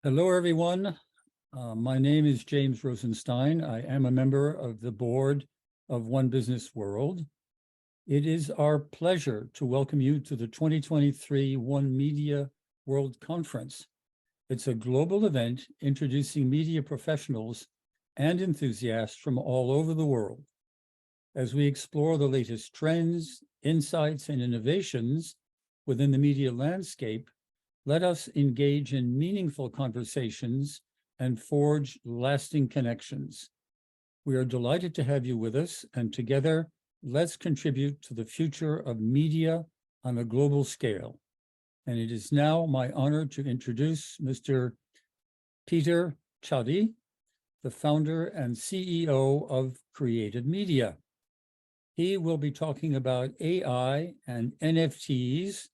Hello, everyone. My name is James Rosenstein. I am a member of the board of One Business World. It is our pleasure to welcome you to the 2023 One Media World Conference. It's a global event introducing media professionals and enthusiasts from all over the world. As we explore the latest trends, insights, and innovations within the media landscape, let us engage in meaningful conversations and forge lasting connections. We are delighted to have you with us, and together, let's contribute to the future of media on a global scale. And it is now my honor to introduce Mr. Peter Csathy, the founder and CEO of Creative Media. He will be talking about AI and NFTs,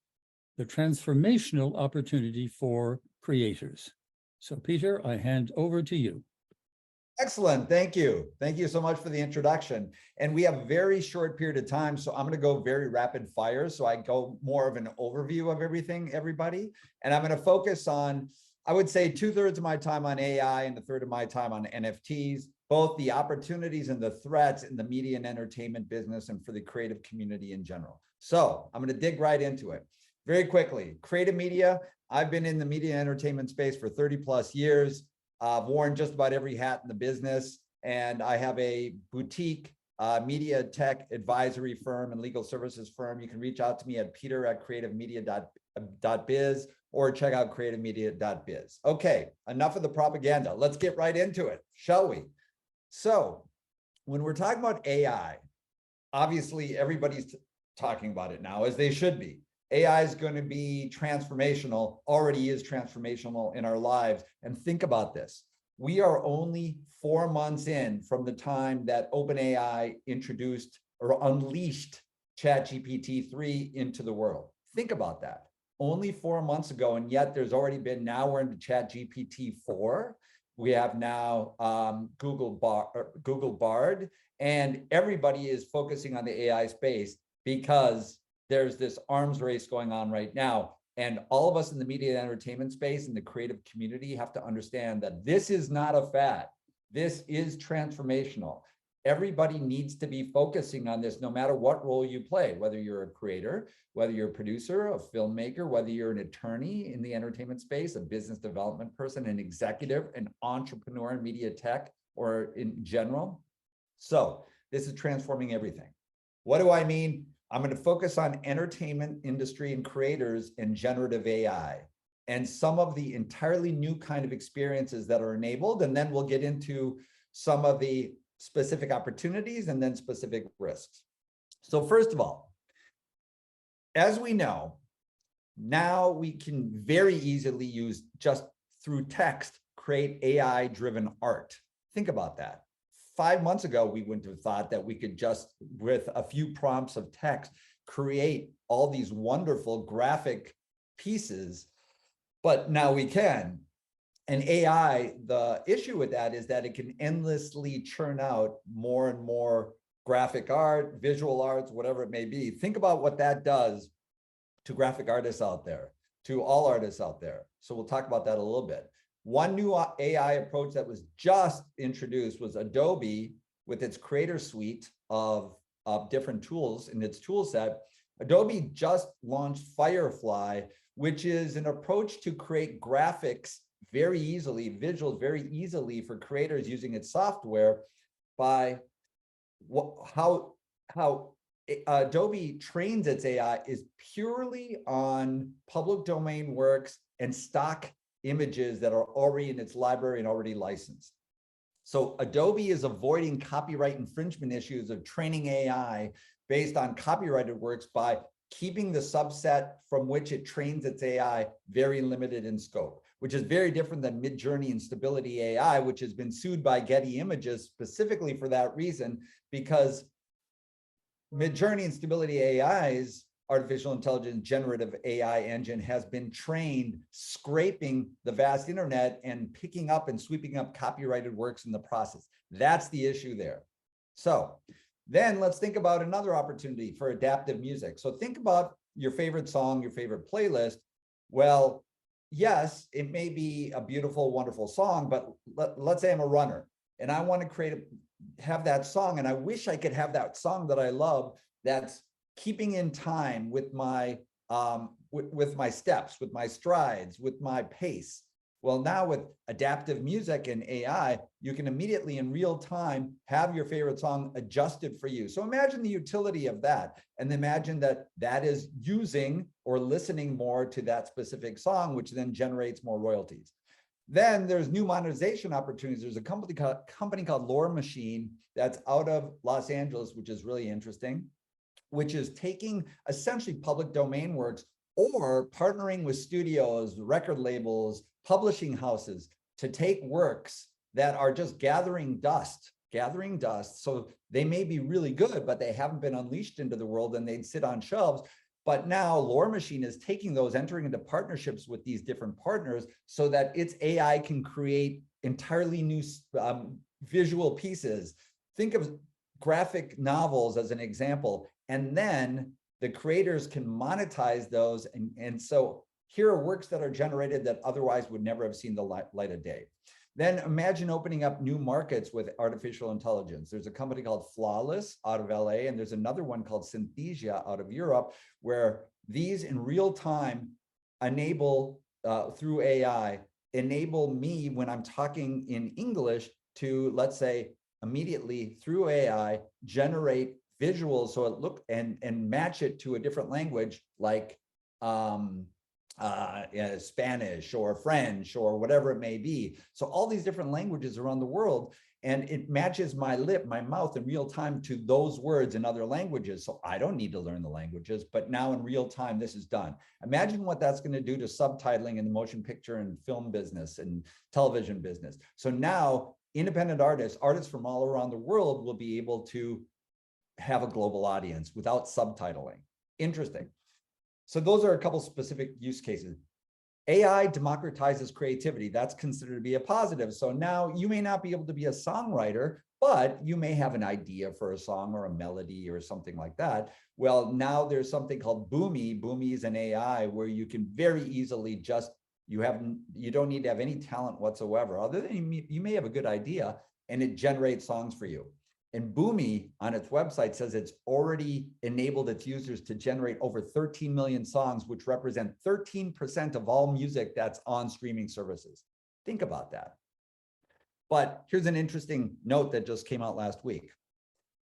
the transformational opportunity for creators. So Peter, I hand over to you. Excellent, thank you. Thank you so much for the introduction. And we have a very short period of time, so I'm gonna go very rapid fire. So I go more of an overview of everything, everybody. And I'm gonna focus on, I would say 2/3 of my time on AI and 1/3 of my time on NFTs, both the opportunities and the threats in the media and entertainment business and for the creative community in general. So I'm gonna dig right into it. Very quickly, creative media. I've been in the media and entertainment space for 30+ years. I've worn just about every hat in the business, and I have a boutique media tech advisory firm and legal services firm. You can reach out to me at peter@creativemedia.biz or check out creativemedia.biz. Okay, enough of the propaganda. Let's get right into it, shall we? So when we're talking about AI, obviously everybody's talking about it now, as they should be. AI is going to be transformational, already is transformational in our lives. And think about this. We are only 4 months in from the time that OpenAI introduced or unleashed ChatGPT-3 into the world. Think about that. Only 4 months ago, and yet there's already been, now we're into ChatGPT-4. We have now Google Bard, and everybody is focusing on the AI space because there's this arms race going on right now. And all of us in the media and entertainment space and the creative community have to understand that this is not a fad. This is transformational. Everybody needs to be focusing on this no matter what role you play, whether you're a creator, whether you're a producer, a filmmaker, whether you're an attorney in the entertainment space, a business development person, an executive, an entrepreneur in media tech, or in general. So this is transforming everything. What do I mean? I'm going to focus on entertainment industry and creators and generative AI and some of the entirely new kind of experiences that are enabled. And then we'll get into some of the specific opportunities and then specific risks. So first of all, as we know, now we can very easily use, just through text, create AI-driven art. Think about that. 5 months ago, we wouldn't have thought that we could just, with a few prompts of text, create all these wonderful graphic pieces, but now we can. And AI, the issue with that is that it can endlessly churn out more and more graphic art, visual arts, whatever it may be. Think about what that does to graphic artists out there, to all artists out there. So we'll talk about that a little bit. One new AI approach that was just introduced was Adobe with its creator suite of different tools in its tool set. Adobe just launched Firefly, which is an approach to create graphics very easily, visuals very easily for creators using its software by how Adobe trains its AI is purely on public domain works and stock images that are already in its library and already licensed. So Adobe is avoiding copyright infringement issues of training AI based on copyrighted works by keeping the subset from which it trains its AI very limited in scope, which is very different than Midjourney and Stability AI, which has been sued by Getty Images specifically for that reason, because Midjourney and Stability AI's artificial intelligence generative AI engine has been trained scraping the vast internet and picking up and sweeping up copyrighted works in the process. That's the issue there. So then let's think about another opportunity for adaptive music. So think about your favorite song, your favorite playlist. Well, yes, it may be a beautiful, wonderful song, but let's say I'm a runner and I want to have that song, and I wish I could have that song that I love that's keeping in time with my with my steps, with my strides, with my pace. Well, now with adaptive music and AI, you can immediately in real time have your favorite song adjusted for you. So imagine the utility of that, and imagine that that is using or listening more to that specific song, which then generates more royalties. Then there's new monetization opportunities. There's a company called Lore Machine that's out of Los Angeles, which is really interesting, which is taking essentially public domain works or partnering with studios, record labels, publishing houses to take works that are just gathering dust. So they may be really good, but they haven't been unleashed into the world and they'd sit on shelves. But now Lore Machine is taking those, entering into partnerships with these different partners so that its AI can create entirely new visual pieces. Think of graphic novels as an example, and then the creators can monetize those. And so here are works that are generated that otherwise would never have seen the light of day. Then imagine opening up new markets with artificial intelligence. There's a company called Flawless out of LA, and there's another one called Synthesia out of Europe, where these in real time enable, through AI, enable me when I'm talking in English to, let's say, immediately through AI, generate visuals so it look and match it to a different language like Spanish or French or whatever it may be. So all these different languages around the world, and it matches my mouth in real time to those words in other languages. So I don't need to learn the languages, but now in real time, this is done. Imagine what that's going to do to subtitling in the motion picture and film business and television business. So now independent artists from all around the world will be able to have a global audience without subtitling. Interesting. So those are a couple specific use cases. AI democratizes creativity. That's considered to be a positive. So now you may not be able to be a songwriter, but you may have an idea for a song or a melody or something like that. Well, now there's something called Boomi. Boomi is an AI where you can very easily just, you don't need to have any talent whatsoever, other than you may have a good idea, and it generates songs for you. And Boomi on its website says it's already enabled its users to generate over 13 million songs, which represent 13% of all music that's on streaming services. Think about that. But here's an interesting note that just came out last week.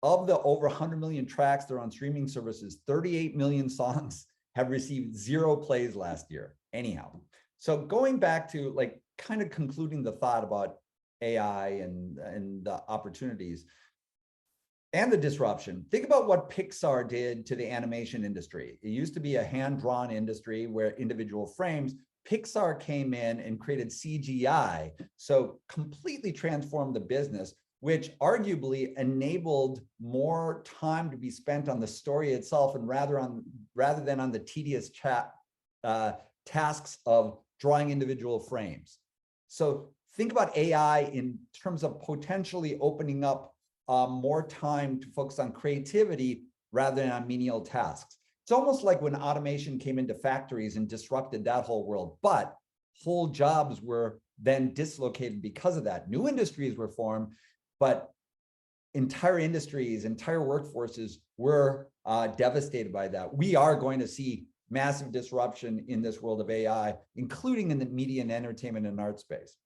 Of the over 100 million tracks that are on streaming services, 38 million songs have received 0 plays last year. Anyhow, so going back to like kind of concluding the thought about AI and the opportunities and the disruption. Think about what Pixar did to the animation industry. It used to be a hand-drawn industry where individual frames. Pixar came in and created CGI, so completely transformed the business, which arguably enabled more time to be spent on the story itself, and rather than on the tedious tasks of drawing individual frames. So think about AI in terms of potentially opening up more time to focus on creativity rather than on menial tasks. It's almost like when automation came into factories and disrupted that whole world, but whole jobs were then dislocated because of that. New industries were formed, but entire industries, entire workforces were devastated by that. We are going to see massive disruption in this world of AI, including in the media and entertainment and art space.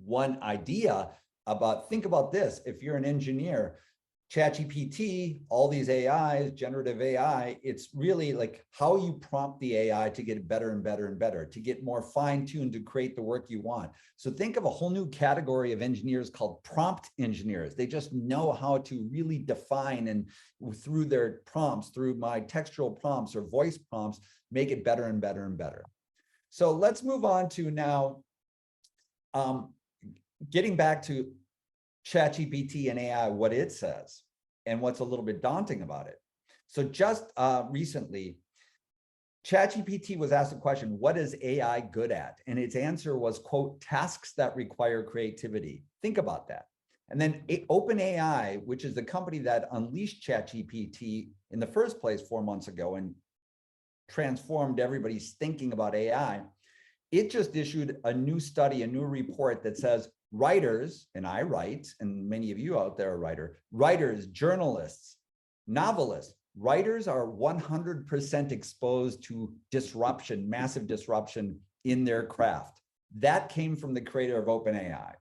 One idea about, think about this, if you're an engineer, ChatGPT, all these AIs, generative AI, it's really like how you prompt the AI to get it better and better and better, to get more fine-tuned to create the work you want. So think of a whole new category of engineers called prompt engineers. They just know how to really define and through their prompts, through my textual prompts or voice prompts, make it better and better and better. So let's move on to now, getting back to ChatGPT and AI, what it says, and what's a little bit daunting about it. So just recently, ChatGPT was asked a question, what is AI good at? And its answer was, quote, tasks that require creativity. Think about that. And then OpenAI, which is the company that unleashed ChatGPT in the first place 4 months ago and transformed everybody's thinking about AI, It just issued a new study, a new report that says writers, and I write, and many of you out there are writers, journalists, novelists, writers are 100% exposed to disruption, massive disruption in their craft. That came from the creator of OpenAI,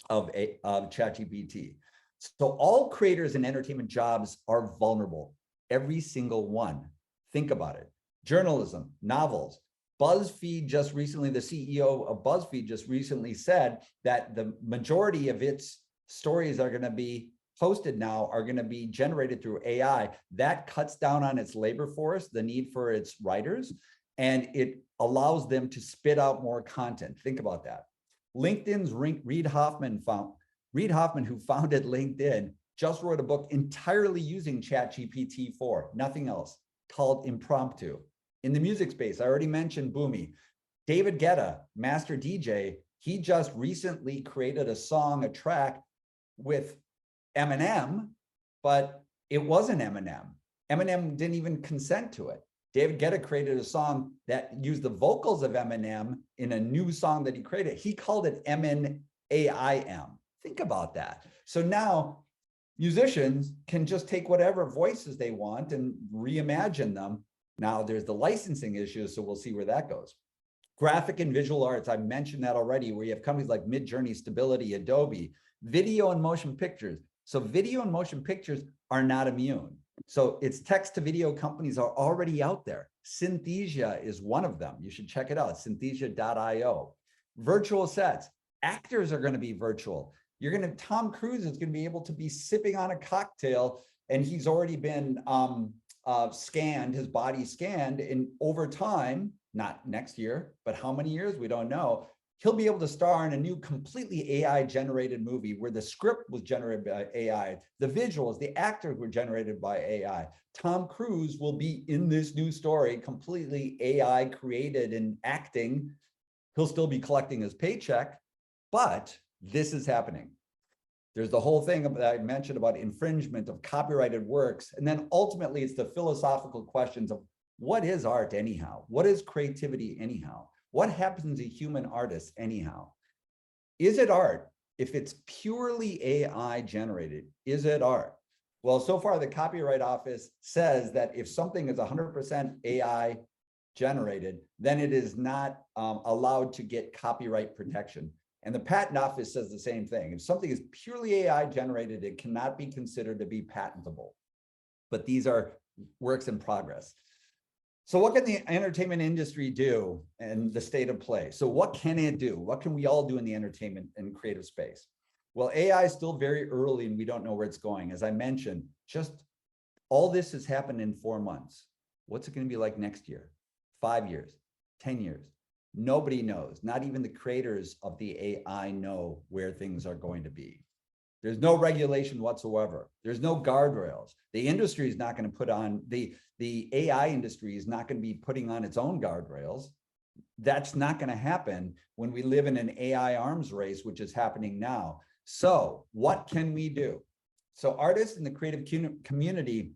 of ChatGPT. So all creators in entertainment jobs are vulnerable, every single one. Think about it. Journalism, novels, BuzzFeed just recently, the CEO of BuzzFeed just recently said that the majority of its stories are going to be posted now are going to be generated through AI. That cuts down on its labor force, the need for its writers, and it allows them to spit out more content. Think about that. LinkedIn's Reid Hoffman, who founded LinkedIn, just wrote a book entirely using ChatGPT-4, nothing else, called Impromptu. In the music space, I already mentioned Boomy. David Guetta, master DJ, he just recently created a song, a track with Eminem, but it wasn't Eminem. Eminem didn't even consent to it. David Guetta created a song that used the vocals of Eminem in a new song that he created. He called it MNAIM. Think about that. So now musicians can just take whatever voices they want and reimagine them. Now there's the licensing issue, so we'll see where that goes. Graphic and visual arts, I mentioned that already, where you have companies like Midjourney, Stability, Adobe, video and motion pictures. So video and motion pictures are not immune. So it's text to video companies are already out there. Synthesia is one of them. You should check it out, synthesia.io. Virtual sets, actors are going to be virtual. Tom Cruise is going to be able to be sipping on a cocktail, and he's already been scanned, his body scanned, and over time, not next year, but how many years, we don't know, he'll be able to star in a new completely AI generated movie where the script was generated by AI, the visuals, the actors were generated by AI. Tom Cruise will be in this new story, completely AI created and acting. He'll still be collecting his paycheck, but this is happening. There's the whole thing that I mentioned about infringement of copyrighted works. And then ultimately it's the philosophical questions of what is art anyhow? What is creativity anyhow? What happens to human artists anyhow? Is it art? If it's purely AI generated, is it art? Well, so far the Copyright Office says that if something is 100% AI generated, then it is not allowed to get copyright protection. And the Patent Office says the same thing. If something is purely AI generated, it cannot be considered to be patentable. But these are works in progress. So what can the entertainment industry do and the state of play? So what can it do? What can we all do in the entertainment and creative space? Well, AI is still very early and we don't know where it's going. As I mentioned, just all this has happened in 4 months. What's it going to be like next year, 5 years, 10 years? Nobody knows. Not even the creators of the AI know where things are going to be. There's no regulation whatsoever. There's no guardrails. The industry is not going to put on, the AI industry is not going to be putting on its own guardrails. That's not going to happen when we live in an AI arms race, which is happening now. So what can we do? So artists in the creative community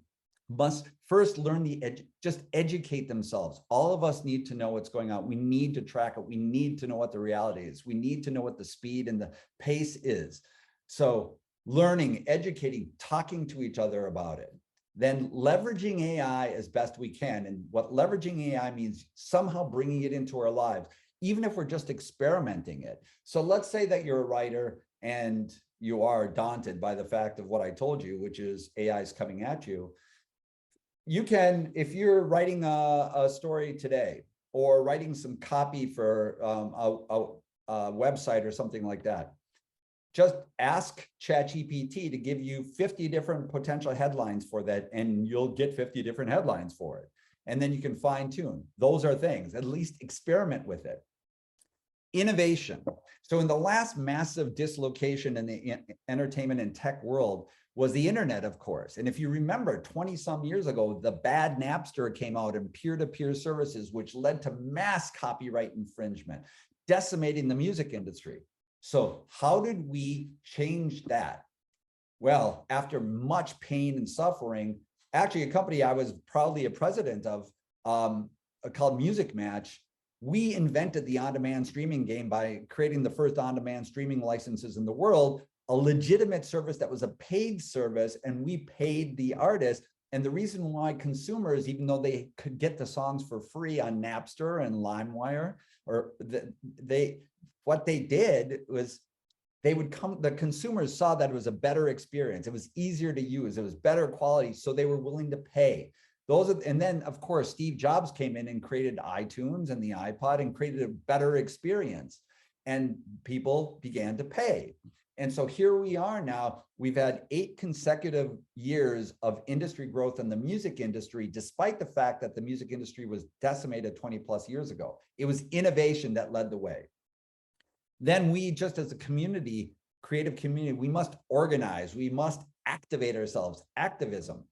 must first learn just educate themselves. All of us need to know what's going on. We need to track it. We need to know what the reality is. We need to know what the speed and the pace is. So learning, educating, talking to each other about it, then leveraging AI as best we can. And what leveraging AI means, somehow bringing it into our lives, even if we're just experimenting it. So let's say that you're a writer and you are daunted by the fact of what I told you, which is AI is coming at you. You can, if you're writing a story today or writing some copy for a website or something like that, just ask ChatGPT to give you 50 different potential headlines for that, and you'll get 50 different headlines for it. And then you can fine tune. Those are things, at least experiment with it. Innovation. So in the last massive dislocation in the entertainment and tech world was the internet, of course. And if you remember 20 some years ago, the bad Napster came out and peer-to-peer services, which led to mass copyright infringement, decimating the music industry. So how did we change that? Well, after much pain and suffering, actually a company I was proudly a president of called Music Match We invented the on-demand streaming game by creating the first on-demand streaming licenses in the world, a legitimate service that was a paid service, and we paid the artist. And the reason why consumers, even though they could get the songs for free on Napster and LimeWire, or what they did was the consumers saw that it was a better experience. It was easier to use. It was better quality. So they were willing to pay. And then of course, Steve Jobs came in and created iTunes and the iPod and created a better experience, and people began to pay. And so here we are now. We've had 8 consecutive years of industry growth in the music industry, despite the fact that the music industry was decimated 20 plus years ago. It was innovation that led the way. Then we, just as a community, creative community, we must organize, we must activate ourselves, activism.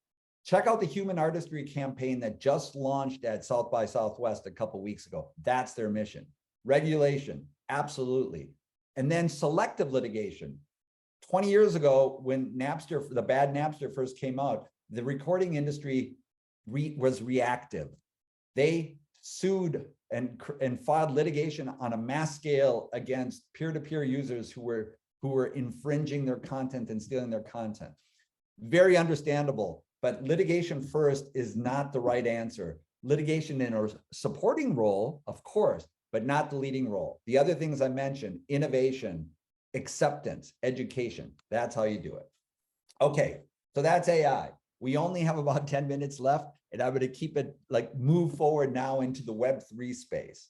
Check out the Human Artistry campaign that just launched at South by Southwest a couple weeks ago. That's their mission. Regulation, absolutely. And then selective litigation. 20 years ago, when Napster, the bad Napster first came out, the recording industry was reactive. They sued and filed litigation on a mass scale against peer-to-peer users who were infringing their content and stealing their content. Very understandable, but litigation first is not the right answer. Litigation in a supporting role, of course, but not the leading role. The other things I mentioned, innovation, acceptance, education, that's how you do it. Okay, so that's AI. We only have about 10 minutes left, and I'm going to keep it move forward now into the Web3 space.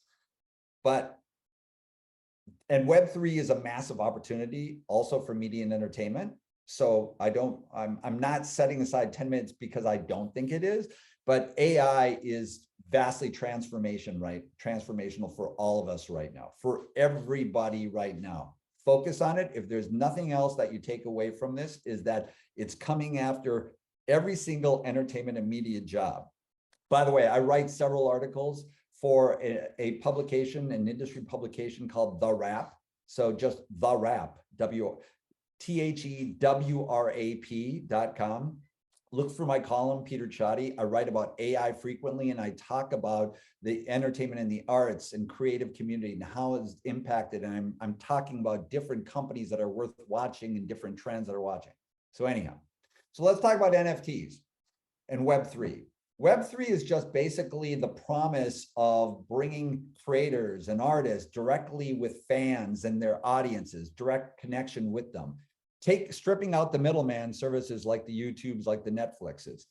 And Web3 is a massive opportunity also for media and entertainment. So I'm not setting aside 10 minutes because I don't think it is, but AI is vastly transformational for all of us right now, for everybody right now. Focus on it. If there's nothing else that you take away from this, is that it's coming after every single entertainment and media job. By the way, I write several articles for a publication, an industry publication called The Wrap. So just The Wrap, THEWRAP.com. Look for my column, Peter Csathy. I write about AI frequently, and I talk about the entertainment and the arts and creative community and how it's impacted. And I'm talking about different companies that are worth watching and different trends that are watching. So anyhow, so let's talk about NFTs and Web3. Web3 is just basically the promise of bringing creators and artists directly with fans and their audiences, direct connection with them. Stripping out the middleman services like the YouTubes, like the Netflixes.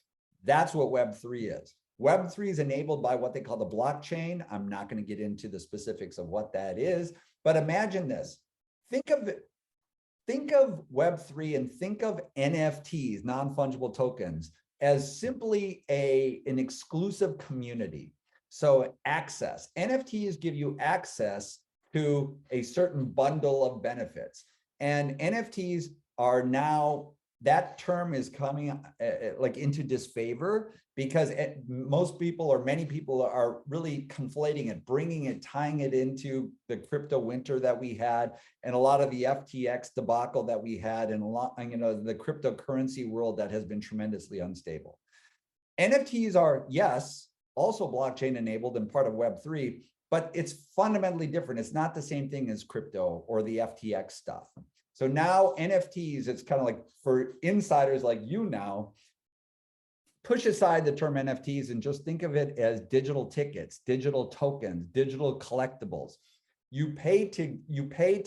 That's what Web3 is. Web3 is enabled by what they call the blockchain. I'm not going to get into the specifics of what that is, but imagine this. Think of Web3 and think of NFTs, non-fungible tokens, as simply an exclusive community. So access. NFTs give you access to a certain bundle of benefits. And NFTs are now, that term is coming into disfavor because most people, or many people, are really conflating it, bringing it, tying it into the crypto winter that we had, and a lot of the FTX debacle that we had, and a lot, the cryptocurrency world that has been tremendously unstable. NFTs are, yes, also blockchain enabled and part of Web3, but it's fundamentally different. It's not the same thing as crypto or the FTX stuff. So now NFTs, it's kind of like, for insiders like you now, push aside the term NFTs and just think of it as digital tickets, digital tokens, digital collectibles. You pay to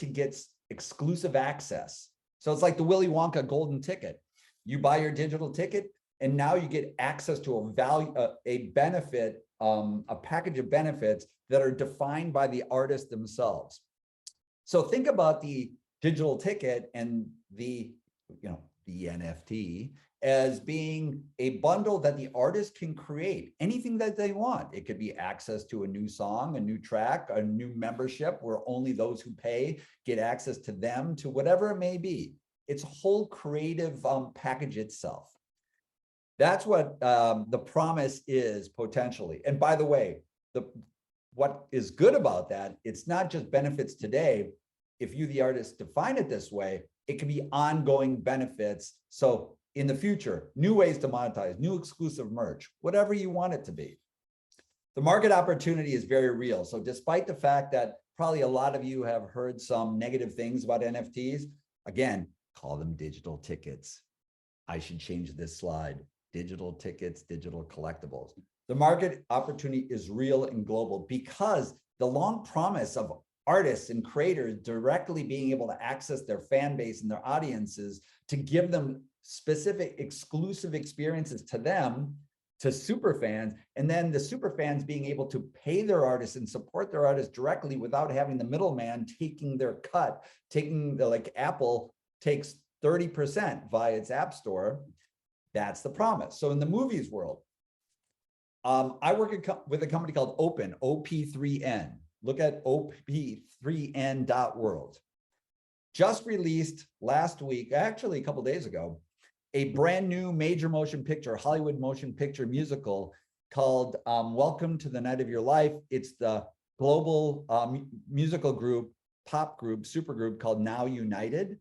get exclusive access. So it's like the Willy Wonka golden ticket. You buy your digital ticket, and now you get access to a value, a benefit, a package of benefits that are defined by the artists themselves. So think about the digital ticket and the NFT as being a bundle that the artist can create anything that they want. It could be access to a new song, a new track, a new membership where only those who pay get access to them, to whatever it may be. It's a whole creative package itself. That's what the promise is potentially. And by the way, what is good about that, it's not just benefits today. If you, the artist, define it this way, it can be ongoing benefits. So in the future, new ways to monetize, new exclusive merch, whatever you want it to be. The market opportunity is very real. So despite the fact that probably a lot of you have heard some negative things about NFTs, again, call them digital tickets. I should change this slide. Digital tickets, digital collectibles. The market opportunity is real and global because the long promise of artists and creators directly being able to access their fan base and their audiences to give them specific exclusive experiences to them, to super fans, and then the super fans being able to pay their artists and support their artists directly without having the middleman taking their cut, taking the, like Apple takes 30% via its app store. That's the promise. So in the movies world, I work with a company called Open, OP3N. Look at op3n.world. Just released last week, actually a couple days ago, a brand new major motion picture, Hollywood motion picture musical called Welcome to the Night of Your Life. It's the global musical group, pop group, super group called Now United.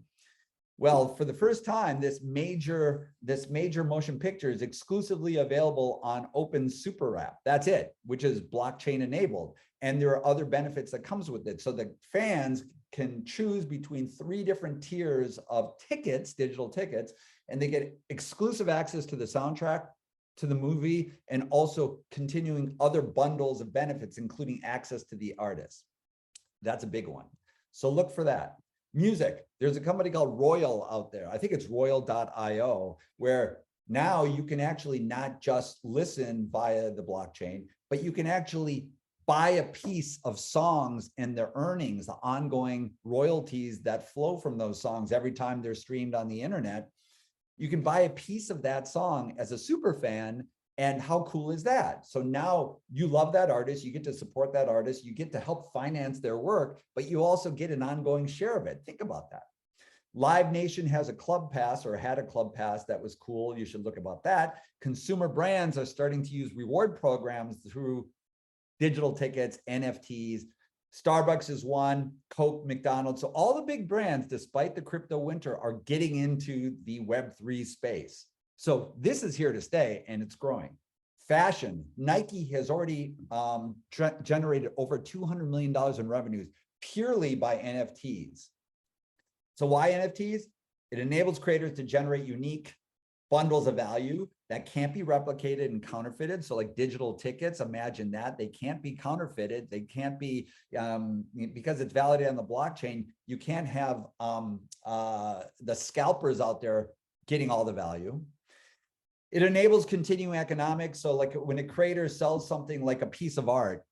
Well, for the first time, this major motion picture is exclusively available on Open Super App. That's it, which is blockchain enabled. And there are other benefits that comes with it. So the fans can choose between 3 different tiers of tickets, digital tickets, and they get exclusive access to the soundtrack, to the movie, and also continuing other bundles of benefits, including access to the artist. That's a big one. So look for that. Music, there's a company called Royal out there. I think it's royal.io, where now you can actually not just listen via the blockchain, but you can actually buy a piece of songs and their earnings, the ongoing royalties that flow from those songs every time they're streamed on the internet. You can buy a piece of that song as a super fan. And how cool is that? So now you love that artist, you get to support that artist, you get to help finance their work, but you also get an ongoing share of it. Think about that. Live Nation has a club pass, or had a club pass that was cool. You should look about that. Consumer brands are starting to use reward programs through digital tickets, NFTs. Starbucks is one, Coke, McDonald's. So all the big brands, despite the crypto winter, are getting into the Web3 space. So this is here to stay, and it's growing. Fashion, Nike has already generated over $200 million in revenues purely by NFTs. So why NFTs? It enables creators to generate unique bundles of value that can't be replicated and counterfeited. So like digital tickets, imagine that. They can't be counterfeited. They can't be, because it's validated on the blockchain, you can't have the scalpers out there getting all the value. It enables continuing economics. So like when a creator sells something like a piece of art,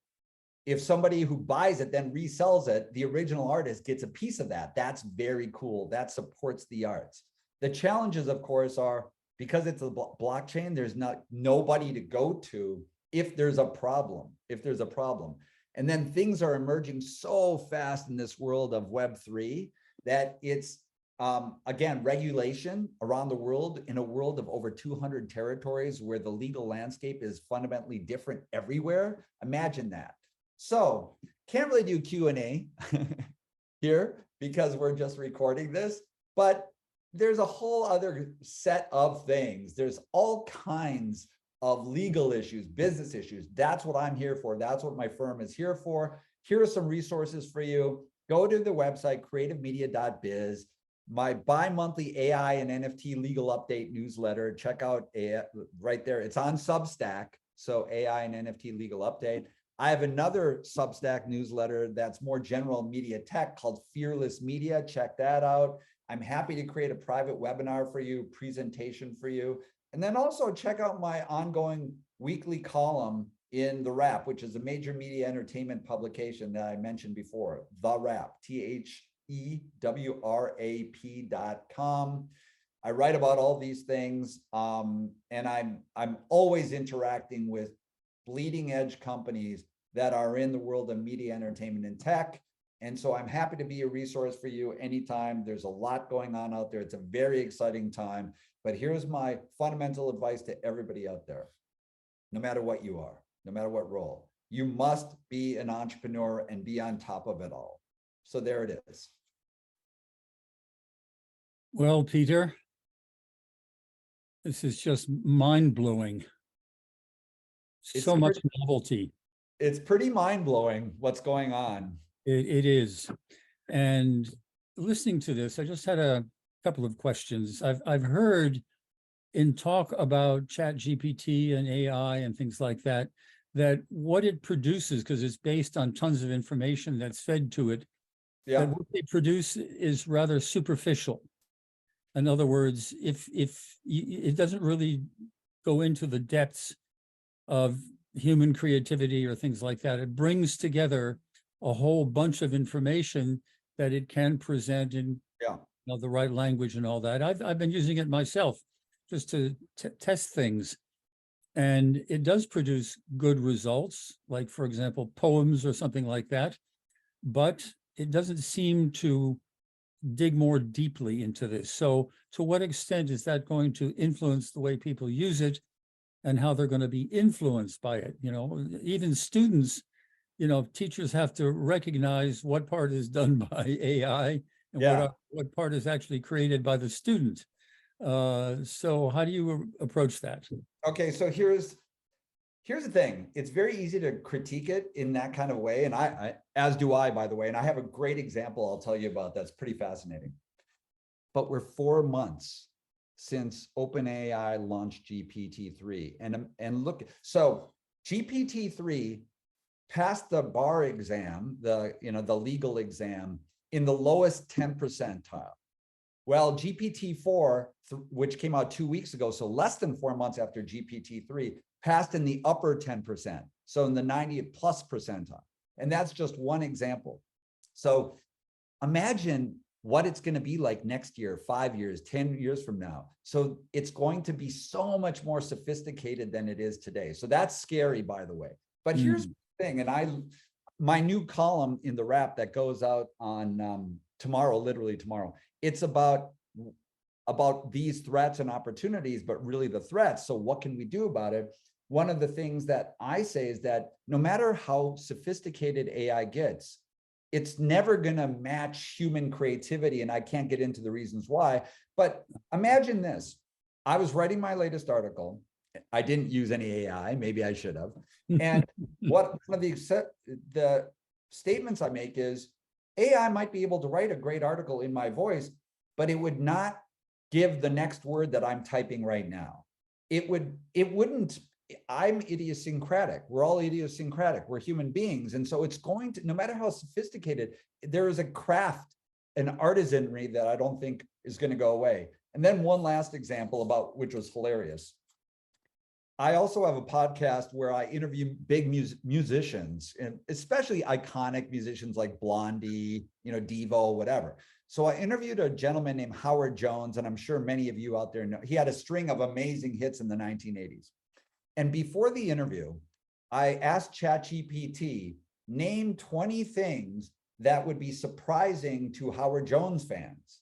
if somebody who buys it then resells it, the original artist gets a piece of that. That's very cool. That supports the arts. The challenges, of course, are because it's a blockchain, there's nobody to go to if there's a problem, And then things are emerging so fast in this world of Web3 that it's, again, regulation around the world in a world of over 200 territories where the legal landscape is fundamentally different everywhere. Imagine that. So can't really do Q&A here because we're just recording this, but there's a whole other set of things. There's all kinds of legal issues, business issues. That's what I'm here for. That's what my firm is here for. Here are some resources for you. Go to the website, creativemedia.biz. My bi-monthly AI and NFT legal update newsletter. Check out right there. It's on Substack. So AI and NFT legal update. I have another Substack newsletter that's more general media tech called Fearless Media. Check that out. I'm happy to create a private webinar for you, presentation for you. And then also check out my ongoing weekly column in The Wrap, which is a major media entertainment publication that I mentioned before, The Wrap, THEWRAP.com. I write about all these things, and I'm always interacting with bleeding edge companies that are in the world of media, entertainment, and tech. And so I'm happy to be a resource for you anytime. There's a lot going on out there. It's a very exciting time. But here's my fundamental advice to everybody out there. No matter what you are, no matter what role, you must be an entrepreneur and be on top of it all. So there it is. Well, Peter, this is just mind-blowing. So much novelty. it's pretty mind-blowing what's going on. It is. And listening to this, I just had a couple of questions. I've heard in talk about Chat GPT and AI and things like that, that what it produces, because it's based on tons of information that's fed to it, Yeah, that what they produce is rather superficial. In other words, if it doesn't really go into the depths of human creativity or things like that, it brings together a whole bunch of information that it can present in yeah, the right language and all that. I've been using it myself just to test things, and it does produce good results, like, for example, poems or something like that, but it doesn't seem to dig more deeply into this. So to what extent is that going to influence the way people use it and how they're going to be influenced by it? You know, even students, teachers have to recognize what part is done by AI and yeah. what part is actually created by the student. So how do you approach that? Okay, so here's the thing. It's very easy to critique it in that kind of way. And I, as do I, by the way, and I have a great example I'll tell you about that's pretty fascinating. But we're 4 months since OpenAI launched GPT-3. And look, so GPT-3 passed the bar exam, the legal exam, in the lowest 10 percentile. Well, GPT-4, which came out 2 weeks ago, so less than 4 months after GPT-3, passed in the upper 10%, so in the 90 plus percentile. And that's just one example. So imagine what it's going to be like next year, 5 years, 10 years from now. So it's going to be so much more sophisticated than it is today. So that's scary, by the way. But here's the thing, and my new column in the Wrap that goes out on tomorrow, literally tomorrow, it's about these threats and opportunities, but really the threats. So what can we do about it? One of the things that I say is that no matter how sophisticated AI gets, it's never going to match human creativity. And I can't get into the reasons why, but imagine this. I was writing my latest article. I didn't use any AI, maybe I should have. And one of the statements I make is AI might be able to write a great article in my voice, but it would not give the next word that I'm typing right now. It wouldn't. I'm idiosyncratic. We're all idiosyncratic. We're human beings. And so it's going to, no matter how sophisticated, there is a craft, an artisanry that I don't think is going to go away. And then one last example about, which was hilarious. I also have a podcast where I interview big musicians, and especially iconic musicians like Blondie, Devo, whatever. So I interviewed a gentleman named Howard Jones, and I'm sure many of you out there know, he had a string of amazing hits in the 1980s. And before the interview, I asked ChatGPT, name 20 things that would be surprising to Howard Jones fans.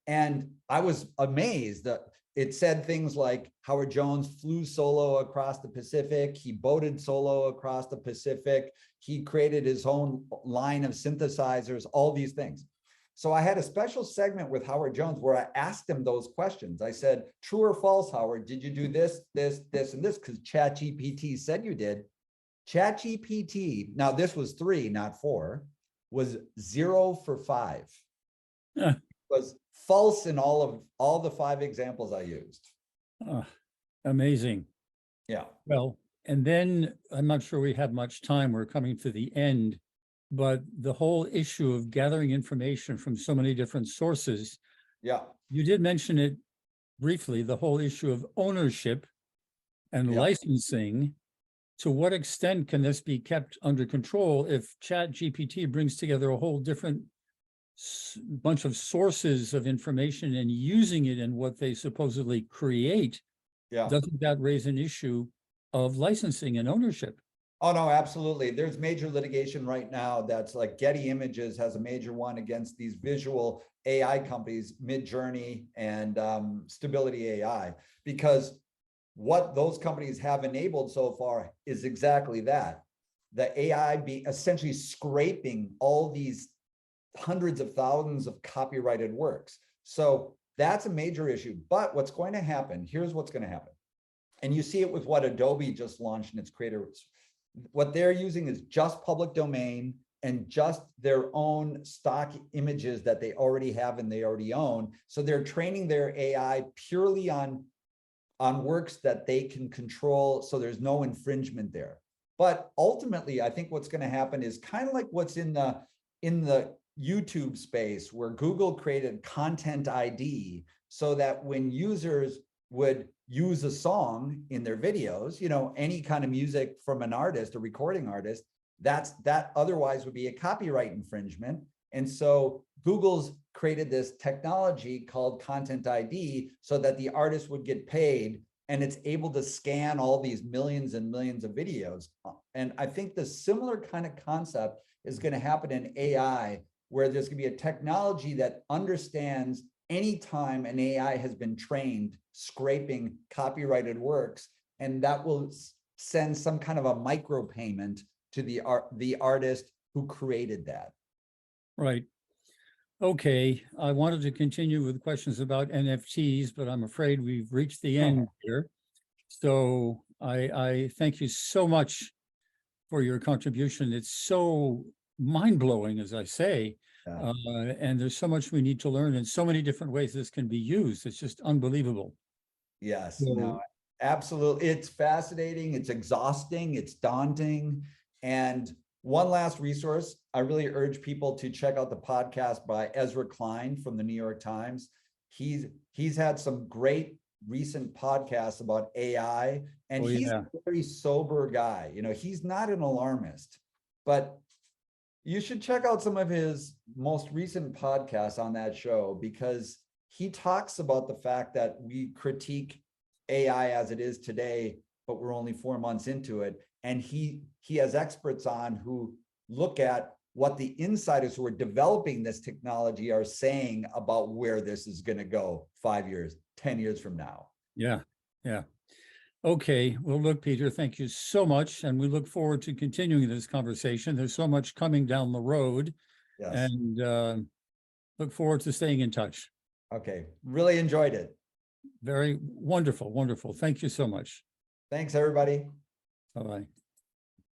And I was amazed that it said things like Howard Jones flew solo across the Pacific. He boated solo across the Pacific. He created his own line of synthesizers, all these things. So I had a special segment with Howard Jones where I asked him those questions. I said, true or false, Howard, did you do this, this, this, and this? Because ChatGPT said you did. ChatGPT, now this was 3, not 4, was 0 for 5. Was false in all the 5 examples I used. Amazing. Yeah. Well, and then I'm not sure we have much time. We're coming to the end, but the whole issue of gathering information from so many different sources. Yeah. You did mention it briefly, the whole issue of ownership and licensing. To what extent can this be kept under control if ChatGPT brings together a whole different bunch of sources of information and using it in what they supposedly create? Yeah. Doesn't that raise an issue of licensing and ownership? Oh, no, absolutely. There's major litigation right now that's like Getty Images has a major one against these visual AI companies, Midjourney and Stability AI, because what those companies have enabled so far is exactly that. The AI be essentially scraping all these hundreds of thousands of copyrighted works. So that's a major issue. But what's going to happen, here's what's going to happen. And you see it with what Adobe just launched in its creator what they're using is just public domain and just their own stock images that they already have and they already own. So they're training their AI purely on works that they can control, so there's no infringement there. But ultimately, I think what's going to happen is kind of like what's in the YouTube space, where Google created Content ID, so that when users would use a song in their videos, any kind of music from an artist, a recording artist, that otherwise would be a copyright infringement. And so Google's created this technology called Content ID so that the artist would get paid, and it's able to scan all these millions and millions of videos. And I think the similar kind of concept is going to happen in AI, where there's going to be a technology that understands anytime an AI has been trained scraping copyrighted works, and that will send some kind of a micropayment to the artist who created that. Right. Okay, I wanted to continue with questions about NFTs, but I'm afraid we've reached the end here. So I thank you so much for your contribution. It's so mind-blowing, as I say, Yeah. and there's so much we need to learn in so many different ways this can be used. It's just unbelievable. Yes, So, no, absolutely. It's fascinating. It's exhausting. It's daunting. And one last resource, I really urge people to check out the podcast by Ezra Klein from the New York Times. He's had some great recent podcasts about AI, and he's a very sober guy. He's not an alarmist, but you should check out some of his most recent podcasts on that show, because he talks about the fact that we critique AI as it is today, but we're only 4 months into it. And he has experts on who look at what the insiders who are developing this technology are saying about where this is going to go 5 years, 10 years from now. Yeah. Okay. Well, look, Peter, thank you so much. And we look forward to continuing this conversation. There's so much coming down the road. Yes. And look forward to staying in touch. Okay. Really enjoyed it. Very wonderful. Thank you so much. Thanks, everybody. Bye-bye.